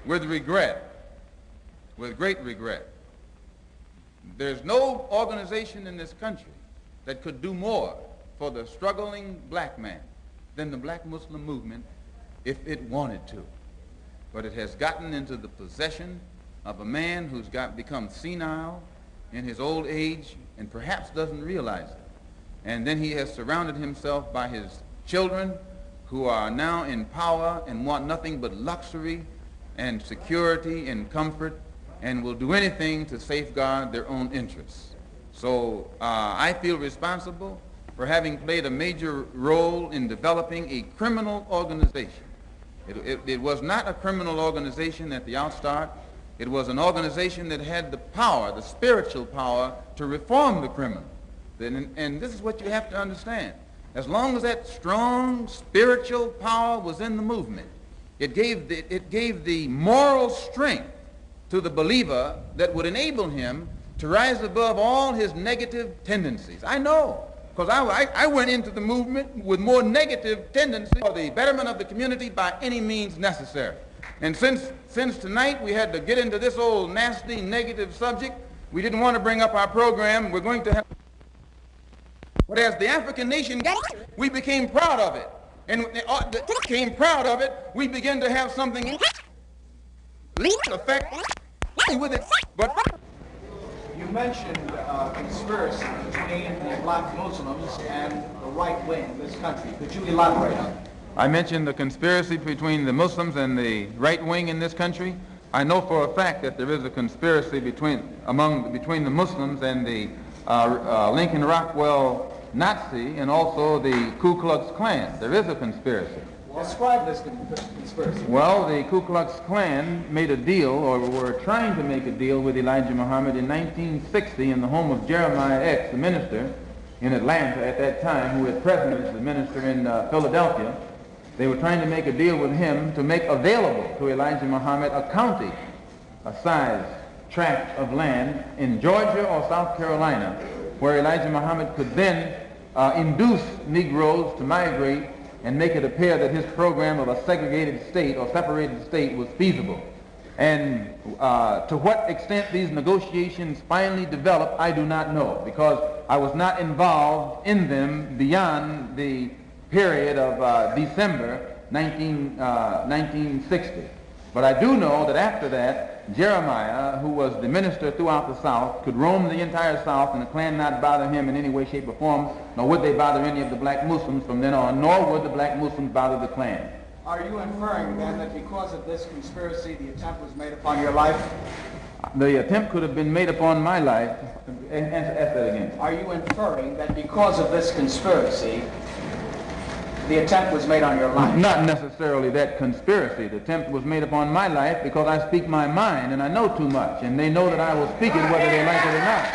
with regret, with great regret. There's no organization in this country that could do more for the struggling black man than the Black Muslim movement if it wanted to. But it has gotten into the possession of a man who's become senile in his old age and perhaps doesn't realize it. And then he has surrounded himself by his children who are now in power and want nothing but luxury and security and comfort and will do anything to safeguard their own interests. So I feel responsible for having played a major role in developing a criminal organization. It was not a criminal organization at the outstart. It was an organization that had the power, the spiritual power, to reform the criminal. And this is what you have to understand. As long as that strong spiritual power was in the movement, it gave the moral strength to the believer that would enable him to rise above all his negative tendencies. I know, because I went into the movement with more negative tendencies for the betterment of the community by any means necessary. And since tonight we had to get into this old nasty negative subject, we didn't want to bring up our program. We're going to have... But as the African nation got it, we became proud of it. And became proud of it, we began to have something effect with it. But you mentioned conspiracy between the black Muslims and the right wing in this country. Could you elaborate on it? I mentioned the conspiracy between the Muslims and the right wing in this country. I know for a fact that there is a conspiracy between the Muslims and the Lincoln Rockwell Nazi and also the Ku Klux Klan. There is a conspiracy. Describe this conspiracy. Well, the Ku Klux Klan made a deal, or were trying to make a deal with Elijah Muhammad in 1960 in the home of Jeremiah X, the minister in Atlanta at that time, who at present is the minister in Philadelphia. They were trying to make a deal with him to make available to Elijah Muhammad a county, a size tract of land in Georgia or South Carolina, where Elijah Muhammad could then induce Negroes to migrate and make it appear that his program of a segregated state or separated state was feasible. And to what extent these negotiations finally developed, I do not know, because I was not involved in them beyond the period of December 1960. But I do know that after that, Jeremiah, who was the minister throughout the South, could roam the entire South, and the Klan not bother him in any way, shape, or form, nor would they bother any of the black Muslims from then on, nor would the black Muslims bother the Klan. Are you inferring then that because of this conspiracy, the attempt was made upon your life? The attempt could have been made upon my life. Ask that again. Are you inferring that because of this conspiracy, the attempt was made on your life? Not necessarily that conspiracy. The attempt was made upon my life because I speak my mind and I know too much, and they know that I will speak it whether they like it or not.